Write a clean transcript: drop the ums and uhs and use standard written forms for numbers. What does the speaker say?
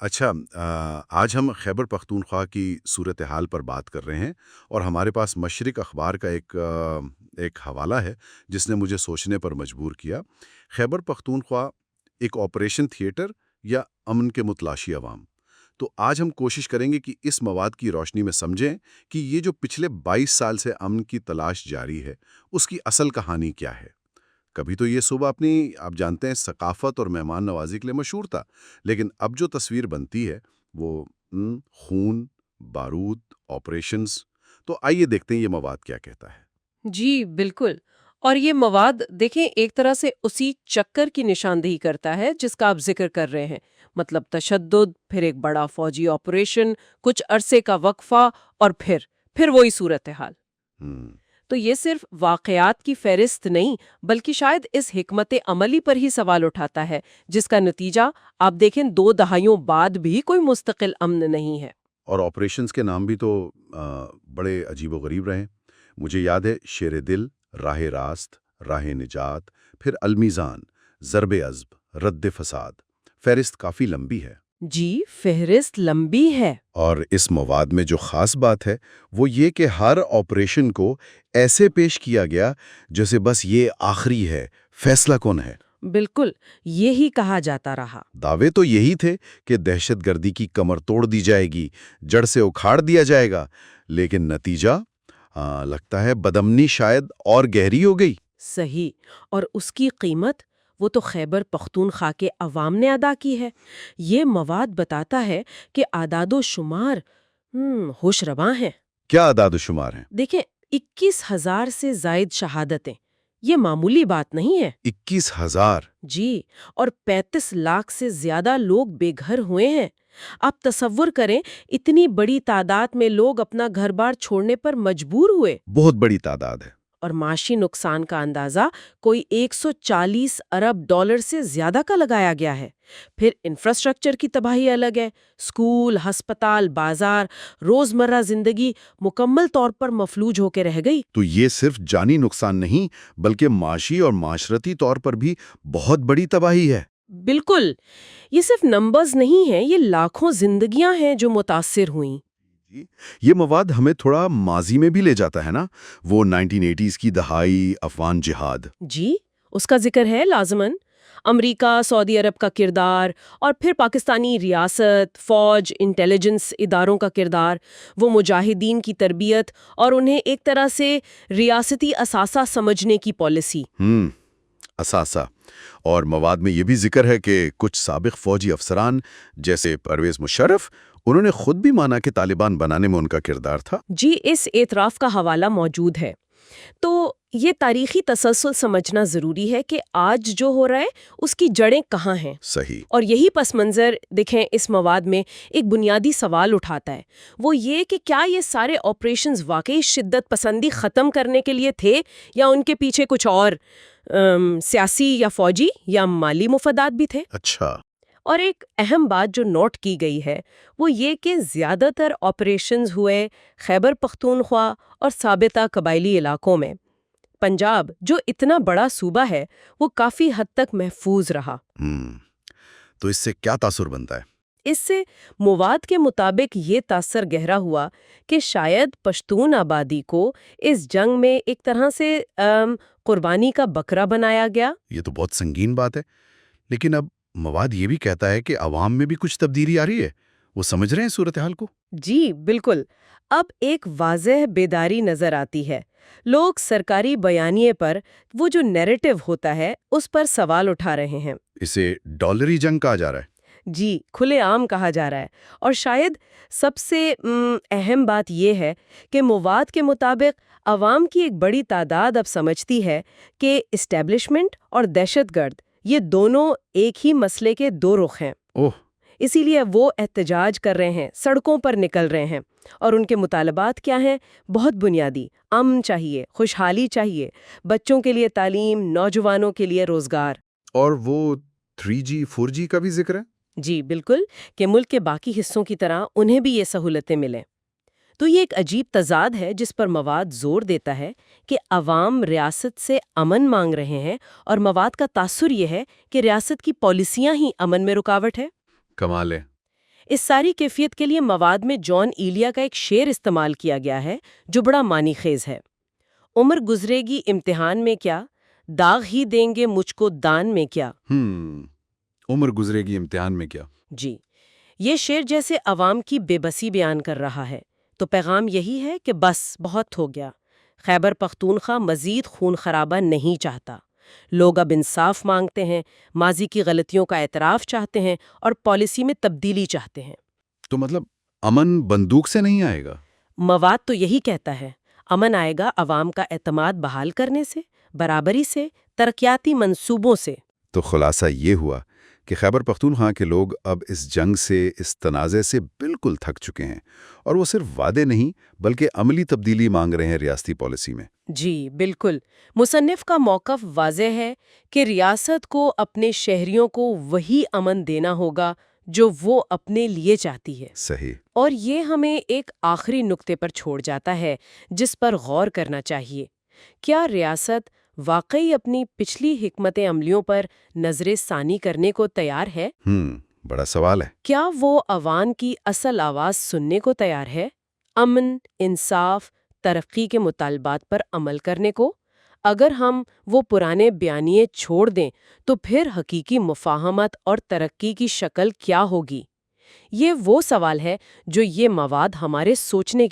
اچھا آج ہم خیبر پختونخوا کی صورتحال پر بات کر رہے ہیں اور ہمارے پاس مشرق اخبار کا ایک حوالہ ہے جس نے مجھے سوچنے پر مجبور کیا۔ خیبر پختونخوا ایک آپریشن تھیٹر یا امن کے متلاشی عوام؟ تو آج ہم کوشش کریں گے کہ اس مواد کی روشنی میں سمجھیں کہ یہ جو پچھلے 22 سال سے امن کی تلاش جاری ہے اس کی اصل کہانی کیا ہے۔ کبھی تو یہ صوبہ اپنی آپ جانتے ہیں ثقافت اور مہمان نوازی کے لیے مشہور تھا، لیکن اب جو تصویر بنتی ہے وہ خون، بارود، آپریشنز۔ تو آئیے دیکھتے ہیں یہ مواد کیا کہتا ہے۔ جی بالکل۔ اور یہ مواد دیکھیں ایک طرح سے اسی چکر کی نشاندہی کرتا ہے جس کا آپ ذکر کر رہے ہیں، مطلب تشدد، پھر ایک بڑا فوجی آپریشن، کچھ عرصے کا وقفہ اور پھر وہی صورتحال۔ ہم، تو یہ صرف واقعات کی فہرست نہیں بلکہ شاید اس حکمت عملی پر ہی سوال اٹھاتا ہے جس کا نتیجہ آپ دیکھیں 2 دہائیوں بعد بھی کوئی مستقل امن نہیں ہے۔ اور آپریشنز کے نام بھی تو بڑے عجیب و غریب رہے ہیں۔ مجھے یاد ہے شیر دل، راہ راست، راہ نجات، پھر المیزان، ضرب عزب، رد فساد۔ فہرست کافی لمبی ہے۔ جی فہرست لمبی ہے۔ اور اس مواد میں جو خاص بات ہے وہ یہ کہ ہر آپریشن کو ایسے پیش کیا گیا جیسے بس یہ آخری ہے، فیصلہ کن ہے۔ بالکل یہی کہا جاتا رہا۔ دعوے تو یہی تھے کہ دہشت گردی کی کمر توڑ دی جائے گی، جڑ سے اکھاڑ دیا جائے گا، لیکن نتیجہ لگتا ہے بدامنی شاید اور گہری ہو گئی۔ صحیح، اور اس کی قیمت وہ تو خیبر پختونخوا کے عوام نے ادا کی ہے۔ یہ مواد بتاتا ہے کہ اعداد و شمار ہوش رواں ہیں۔ کیا اعداد و شمار ہیں؟ دیکھیں 21,000 سے زائد شہادتیں، یہ معمولی بات نہیں ہے۔ 21,000؟ جی، اور 35 لاکھ سے زیادہ لوگ بے گھر ہوئے ہیں۔ آپ تصور کریں اتنی بڑی تعداد میں لوگ اپنا گھر بار چھوڑنے پر مجبور ہوئے، بہت بڑی تعداد ہے۔ اور معاشی نقصان کا اندازہ کوئی 140 ارب ڈالر سے زیادہ کا لگایا گیا ہے۔ پھر انفراسٹرکچر کی تباہی الگ ہے، اسکول، ہسپتال، بازار، روزمرہ زندگی مکمل طور پر مفلوج ہو کے رہ گئی۔ تو یہ صرف جانی نقصان نہیں بلکہ معاشی اور معاشرتی طور پر بھی بہت بڑی تباہی ہے۔ بالکل، یہ صرف نمبرز نہیں ہیں، یہ لاکھوں زندگیاں ہیں جو متاثر ہوئیں۔ جی، یہ مواد ہمیں تھوڑا ماضی میں بھی لے جاتا ہے نا، وہ 1980s کی دہائی، افغان جہاد۔ جی، اس کا ذکر ہے لازماً۔ امریکہ، سعودی عرب کا کردار، اور پھر پاکستانی ریاست، فوج، انٹیلیجنس اداروں کا کردار، وہ مجاہدین کی تربیت اور انہیں ایک طرح سے ریاستی اثاثہ سمجھنے کی پالیسی۔ اثاثہ۔ اور مواد میں یہ بھی ذکر ہے کہ کچھ سابق فوجی افسران جیسے پرویز مشرف، انہوں نے خود بھی مانا کہ طالبان بنانے میں ان کا کردار تھا۔ جی، اس اعتراف کا حوالہ موجود ہے۔ تو یہ تاریخی تسلسل سمجھنا ضروری ہے کہ آج جو ہو رہا ہے اس کی جڑیں کہاں ہیں۔ صحیح۔ اور یہی پس منظر دیکھیں اس مواد میں ایک بنیادی سوال اٹھاتا ہے، وہ یہ کہ کیا یہ سارے آپریشنز واقعی شدت پسندی ختم کرنے کے لیے تھے، یا ان کے پیچھے کچھ اور سیاسی یا فوجی یا مالی مفادات بھی تھے۔ اچھا۔ اور ایک اہم بات جو نوٹ کی گئی ہے وہ یہ کہ زیادہ تر آپریشنز ہوئے خیبر پختونخوا اور سابقہ قبائلی علاقوں میں۔ پنجاب جو اتنا بڑا صوبہ ہے وہ کافی حد تک محفوظ رہا۔ تو اس سے کیا تاثر بنتا ہے؟ اس سے مواد کے مطابق یہ تاثر گہرا ہوا کہ شاید پشتون آبادی کو اس جنگ میں ایک طرح سے قربانی کا بکرا بنایا گیا۔ یہ تو بہت سنگین بات ہے، لیکن اب مواد یہ بھی کہتا ہے کہ عوام میں بھی کچھ تبدیلی آ رہی ہے، وہ سمجھ رہے ہیں صورتحال کو؟ جی بالکل، اب ایک واضح بیداری نظر آتی ہے۔ لوگ سرکاری بیانیے پر وہ جو نیریٹو ہوتا ہے اس پر سوال اٹھا رہے ہیں۔ اسے ڈالری جنگ کہا جا رہا ہے۔ جی، کھلے عام کہا جا رہا ہے۔ اور شاید سب سے اہم بات یہ ہے کہ مواد کے مطابق عوام کی ایک بڑی تعداد اب سمجھتی ہے کہ اسٹیبلشمنٹ اور دہشت گرد یہ دونوں ایک ہی مسئلے کے 2 رخ ہیں۔ اوہ! اسی لیے وہ احتجاج کر رہے ہیں، سڑکوں پر نکل رہے ہیں۔ اور ان کے مطالبات کیا ہیں؟ بہت بنیادی: امن چاہیے، خوشحالی چاہیے، بچوں کے لیے تعلیم، نوجوانوں کے لیے روزگار۔ اور وہ 3G 4G کا بھی ذکر ہے؟ جی بالکل، کہ ملک کے باقی حصوں کی طرح انہیں بھی یہ سہولتیں ملیں۔ تو یہ ایک عجیب تضاد ہے جس پر مواد زور دیتا ہے کہ عوام ریاست سے امن مانگ رہے ہیں، اور مواد کا تاثر یہ ہے کہ ریاست کی پالیسیاں ہی امن میں رکاوٹ ہے۔ کمال ہے۔ اس ساری کیفیت کے لیے مواد میں جان ایلیا کا ایک شعر استعمال کیا گیا ہے جو بڑا معنی خیز ہے۔ عمر گزرے گی امتحان میں کیا، داغ ہی دیں گے مجھ کو دان میں کیا۔ عمر گزرے گی امتحان میں کیا؟ جی، یہ شعر جیسے عوام کی بے بسی بیان کر رہا ہے، تو پیغام یہی ہے کہ بس بہت ہو گیا۔ خیبر پختونخوا مزید خون خرابہ نہیں چاہتا۔ لوگ اب انصاف مانگتے ہیں، ماضی کی غلطیوں کا اعتراف چاہتے ہیں اور پالیسی میں تبدیلی چاہتے ہیں۔ تو مطلب امن بندوق سے نہیں آئے گا؟ مواد تو یہی کہتا ہے، امن آئے گا عوام کا اعتماد بحال کرنے سے، برابری سے، ترقیاتی منصوبوں سے۔ تو خلاصہ یہ ہوا کہ خیبر پختونخوا کے لوگ اب اس جنگ سے، اس تنازع سے بالکل تھک چکے ہیں، اور وہ صرف وعدے نہیں بلکہ عملی تبدیلی مانگ رہے ہیں ریاستی پالیسی میں۔ جی بالکل، مصنف کا موقف واضح ہے کہ ریاست کو اپنے شہریوں کو وہی امن دینا ہوگا جو وہ اپنے لیے چاہتی ہے۔ صحیح۔ اور یہ ہمیں ایک آخری نقطے پر چھوڑ جاتا ہے جس پر غور کرنا چاہیے۔ کیا ریاست واقعی اپنی پچھلی حکمت عملیوں پر نظر ثانی کرنے کو تیار ہے؟ بڑا سوال ہے۔ کیا وہ عوام کی اصل آواز سننے کو تیار ہے؟ امن، انصاف، ترقی کے مطالبات پر عمل کرنے کو؟ اگر ہم وہ پرانے بیانیے چھوڑ دیں تو پھر حقیقی مفاہمت اور ترقی کی شکل کیا ہوگی؟ یہ وہ سوال ہے جو یہ مواد ہمارے سوچنے